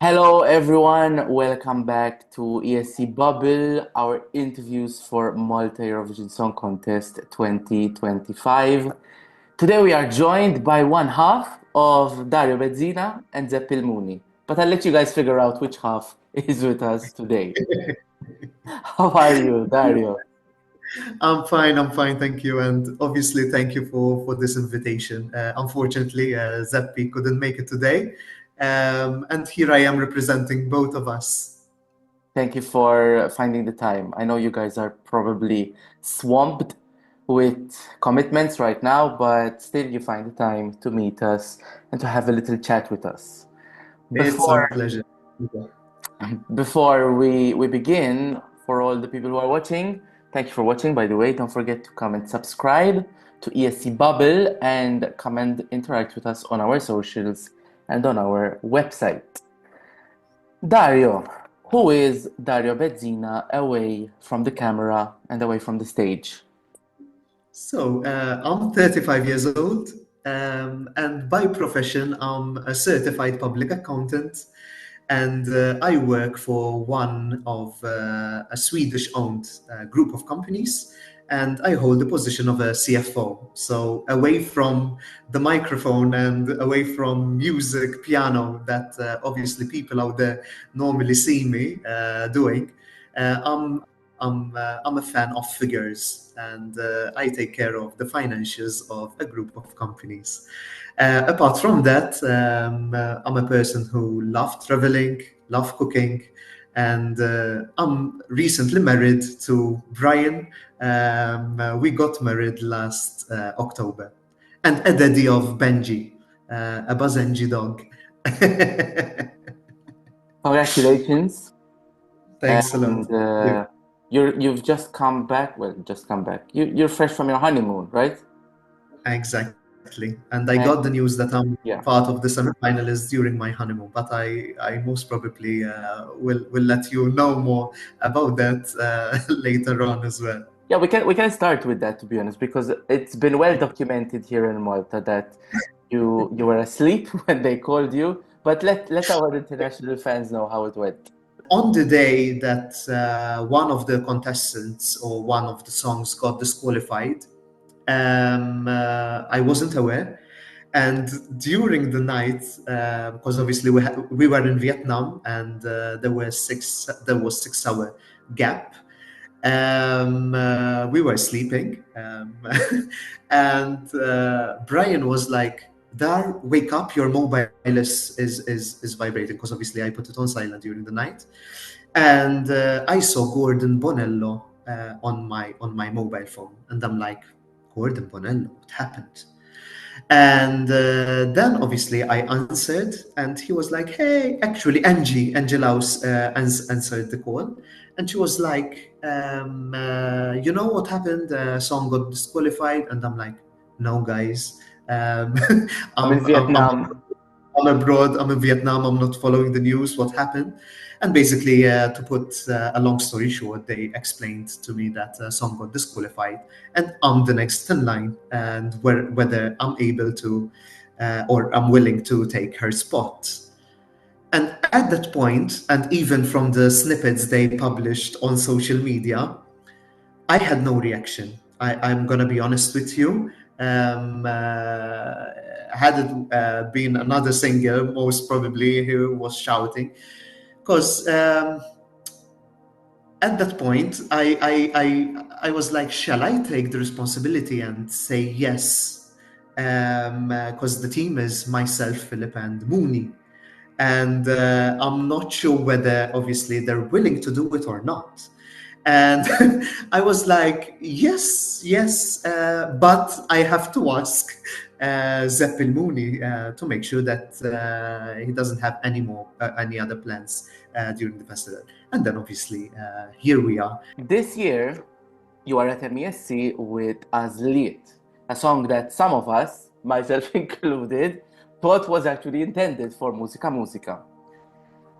Hello, everyone. Welcome back to ESCBubble, our interviews for Malta Eurovision Song Contest 2025. Today we are joined by one half of Dario Bezzina and Żeppi l-Muni. But I'll let you guys figure out which half is with us today. How are you, Dario? I'm fine, thank you. And obviously, thank you for this invitation. Unfortunately, Zeppi couldn't make it today. And here I am representing both of us. Thank you for finding the time. I know you guys are probably swamped with commitments right now, but still you find the time to meet us and to have a little chat with us. It's our Before pleasure. before we begin, for all the people who are watching, thank you for watching, by the way. Don't forget to come and subscribe to ESC Bubble and come and interact with us on our socials and on our website. Dario, who is Dario Bezzina away from the camera and away from the stage? So, I'm 35 years old, and by profession, I'm a certified public accountant, and I work for one of a Swedish-owned group of companies, and I hold the position of a CFO. So, away from the microphone and away from music, piano, that obviously people out there normally see me doing, I'm a fan of figures, and I take care of the financials of a group of companies. Apart from that, I'm a person who loves traveling, love cooking, and I'm recently married to Brian. We got married last October, and a daddy of Benji, a Bazenji dog. Congratulations. Thanks a lot. And you've just come back. Well, just come back. You're fresh from your honeymoon, right? Exactly. And I And got the news that I'm yeah. part of the semi-finalists during my honeymoon, but I most probably will let you know more about that later on as well. Yeah, we can start with that, to be honest, because it's been well documented here in Malta that you were asleep when they called you. But let our international fans know how it went. On the day that one of the contestants or one of the songs got disqualified, I wasn't aware. And during the night, because obviously we were in Vietnam, and there was 6 hour gap. We were sleeping, and Brian was like, "Dar, wake up! Your mobile is vibrating." Because obviously I put it on silent during the night, and I saw Gordon Bonello on my mobile phone, and I'm like, "Gordon Bonello, what happened?" And then obviously I answered, and he was like, "Hey, actually, Angie Laus answered the call." And she was like, "You know what happened? Song got disqualified." And I'm like, "No, guys. Um, I'm in Vietnam. I'm abroad. I'm in Vietnam. I'm not following the news. What happened?" And basically, to put a long story short, they explained to me that Song got disqualified, and I'm the next in line, and whether I'm able to, or I'm willing to take her spot. And at that point, and even from the snippets they published on social media, I had no reaction. I'm gonna be honest with you. Had it been another singer, most probably who was shouting, because at that point, I was like, shall I take the responsibility and say yes? Because the team is myself, Philip, and Mooney, and I'm not sure whether obviously they're willing to do it or not. And I was like, yes, but I have to ask Żeppi l-Muni to make sure that he doesn't have any other plans during the festival. And then obviously here we are. This year, you are at MESC with Għażliet, a song that some of us, myself included, thought was actually intended for Musica Musica.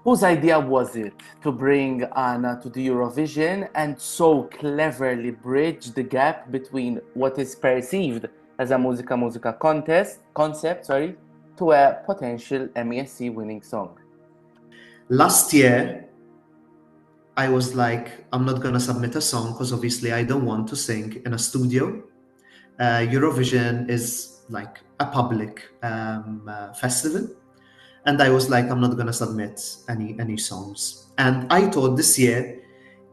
Whose idea was it to bring Anna to the Eurovision and so cleverly bridge the gap between what is perceived as a Musica Musica concept, to a potential MESC winning song? Last year, I was like, I'm not going to submit a song because obviously I don't want to sing in a studio. Eurovision is like a public festival. And I was like, I'm not going to submit any songs. And I thought this year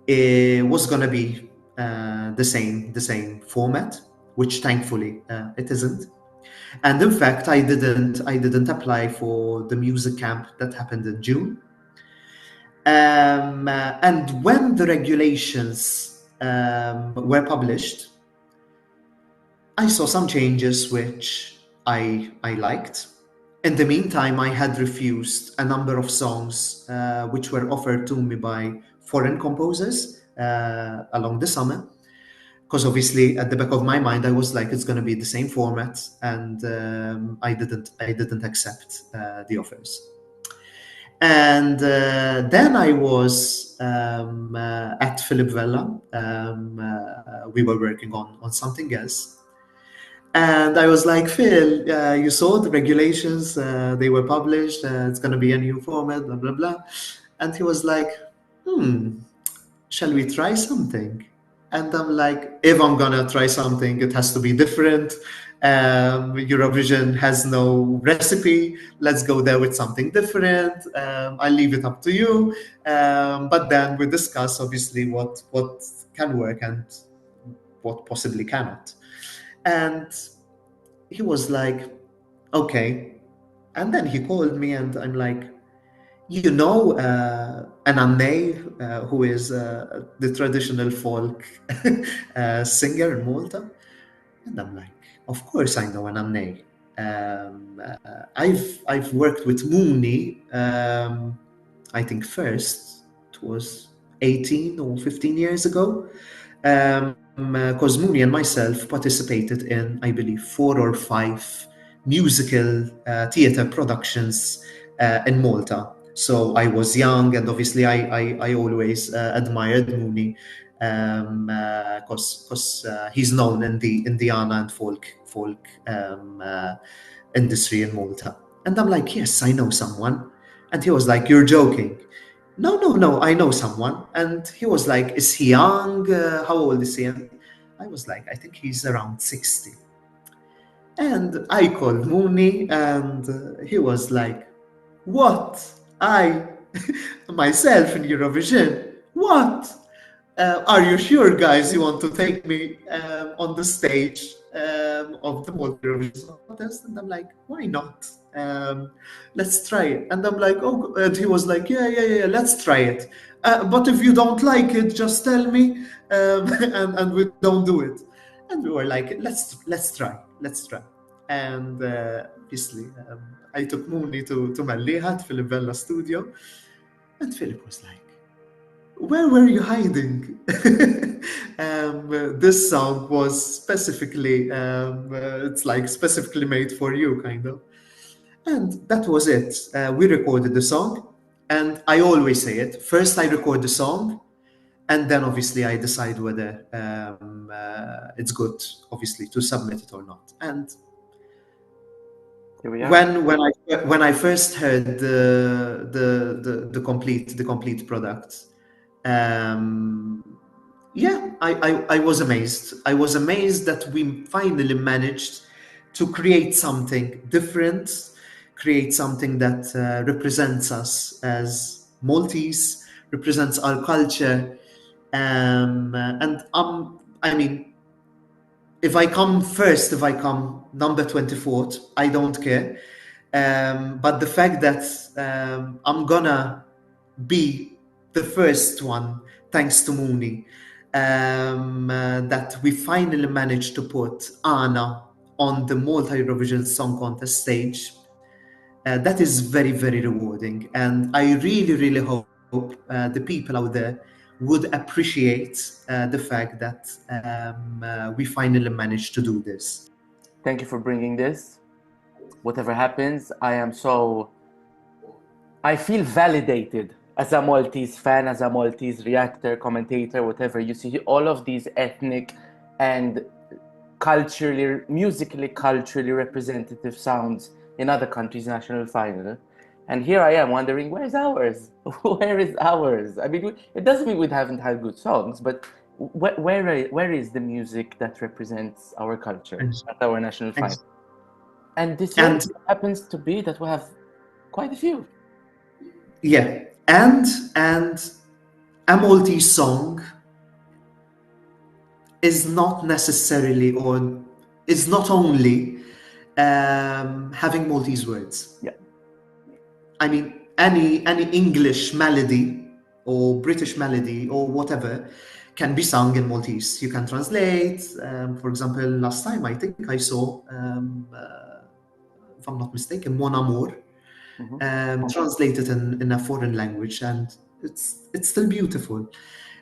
it was going to be the same format, which thankfully it isn't. And in fact, I didn't apply for the music camp that happened in June. And when the regulations were published, I saw some changes which I liked. In the meantime, I had refused a number of songs which were offered to me by foreign composers along the summer. Because obviously, at the back of my mind, I was like, it's going to be the same format, and I didn't accept the offers. And then I was at Philip Vella. We were working on something else. And I was like, Phil, you saw the regulations, they were published, it's going to be a new format, blah, blah, blah. And he was like, shall we try something? And I'm like, if I'm going to try something, it has to be different. Eurovision has no recipe. Let's go there with something different. I'll leave it up to you. But then we discuss, obviously, what can work and what possibly cannot. And he was like, okay. And then he called me and I'm like, you know, Anne, who is the traditional folk singer in Malta? And I'm like, of course I know Anne. I've worked with Muni, I think first, it was 18 or 15 years ago. Because Mooney and myself participated in, I believe, 4 or 5 musical theatre productions in Malta. So I was young, and obviously I always admired Mooney because he's known in the Indiana and folk industry in Malta. And I'm like, yes, I know someone. And he was like, you're joking. No, I know someone. And he was like, is he young? How old is he? And I was like, I think he's around 60. And I called Mooney and he was like, what? I, myself in Eurovision? What? Are you sure, guys, you want to take me on the stage of the Malta Eurovision Song Contest? And I'm like, why not? Let's try it. And I'm like, oh, and he was like, yeah, let's try it. But if you don't like it, just tell me, and we don't do it. And we were like, let's try. And obviously, I took Mooney to Mallihat, Philip Vella studio, and Philip was like, where were you hiding? This song was specifically, it's like specifically made for you, kind of. And that was it. We recorded the song, and I always say it. First, I record the song, and then obviously I decide whether it's good, obviously, to submit it or not. And Here we are. when I first heard the complete product, I was amazed. I was amazed that we finally managed to create something different, create something that represents us as Maltese, represents our culture. And I mean, if I come first, if I come number 24th, I don't care. But the fact that I'm gonna be the first one, thanks to Mooney, that we finally managed to put Anna on the Malta Eurovision Song Contest stage, that is very, very rewarding. And I really, really hope the people out there would appreciate the fact that we finally managed to do this. Thank you for bringing this. Whatever happens, I feel validated as a Maltese fan, as a Maltese reactor, commentator, whatever. You see all of these ethnic and musically culturally representative sounds in other countries' national final. And here I am wondering, where's ours? Where is ours? I mean, it doesn't mean we haven't had good songs, but where is the music that represents our culture, at our national final? And this year And happens to be that we have quite a few. yeah, and a Maltese song is not necessarily, or is not only having Maltese words. Yeah. I mean, any English melody or British melody or whatever can be sung in Maltese. You can translate. For example, last time I think I saw, if I'm not mistaken, Mon Amour, translated in a foreign language, and it's still beautiful.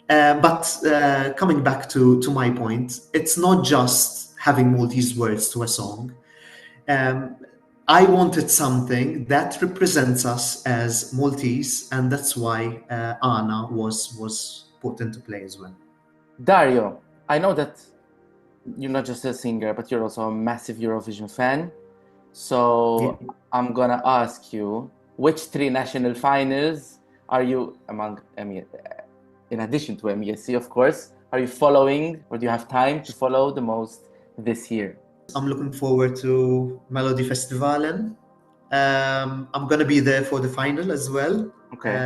But coming back to my point, it's not just having Maltese words to a song. I wanted something that represents us as Maltese, and that's why Anna was put into play as well. Dario, I know that you're not just a singer, but you're also a massive Eurovision fan. So I'm gonna ask you, which 3 national finals are you among? I mean, in addition to MESC, of course, are you following, or do you have time to follow the most this year? I'm looking forward to Melody Festivalen. I'm gonna be there for the final as well. Okay.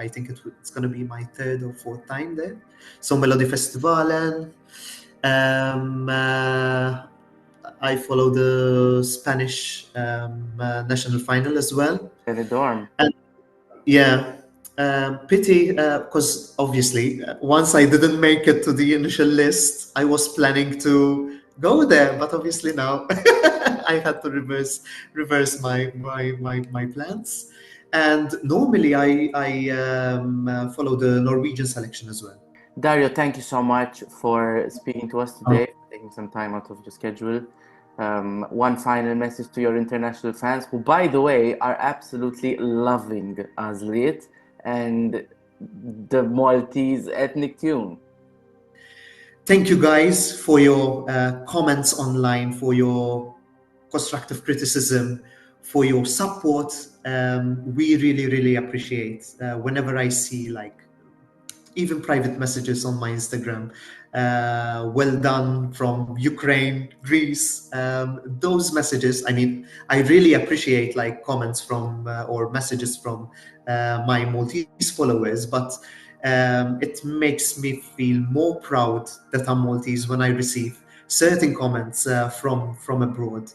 I think it's gonna be my 3rd or 4th time there. So Melody Festivalen. I follow the Spanish national final as well. Benidorm. And yeah, pity, because obviously once I didn't make it to the initial list, I was planning to go there, but obviously now I had to reverse my plans. And normally I follow the Norwegian selection as well. Dario, thank you so much for speaking to us today, taking some time out of your schedule. One final message to your international fans, who, by the way, are absolutely loving Għażliet and the Maltese ethnic tune. Thank you guys for your comments online, for your constructive criticism, for your support. We really appreciate whenever I see even private messages on my Instagram. Well done from Ukraine, Greece. Those messages, I mean, I really appreciate comments from or messages from my Maltese followers, but it makes me feel more proud that I'm Maltese when I receive certain comments from abroad.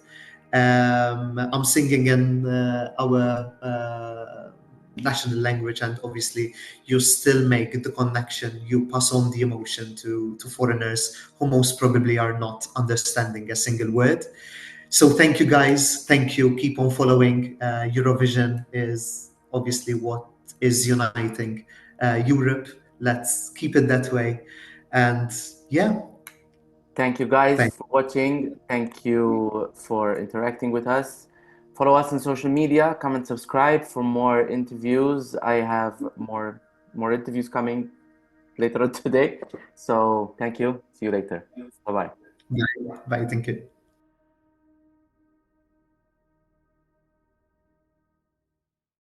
I'm singing in our national language, and obviously you still make the connection, you pass on the emotion to foreigners who most probably are not understanding a single word. So thank you guys, thank you, keep on following. Eurovision is obviously what is uniting Europe. Let's keep it that way. And yeah, thank you guys for watching. Thank you for interacting with us. Follow us on social media, comment, subscribe for more interviews. I have more interviews coming later on today. So thank you. See you later. Bye-bye. Bye. Thank you.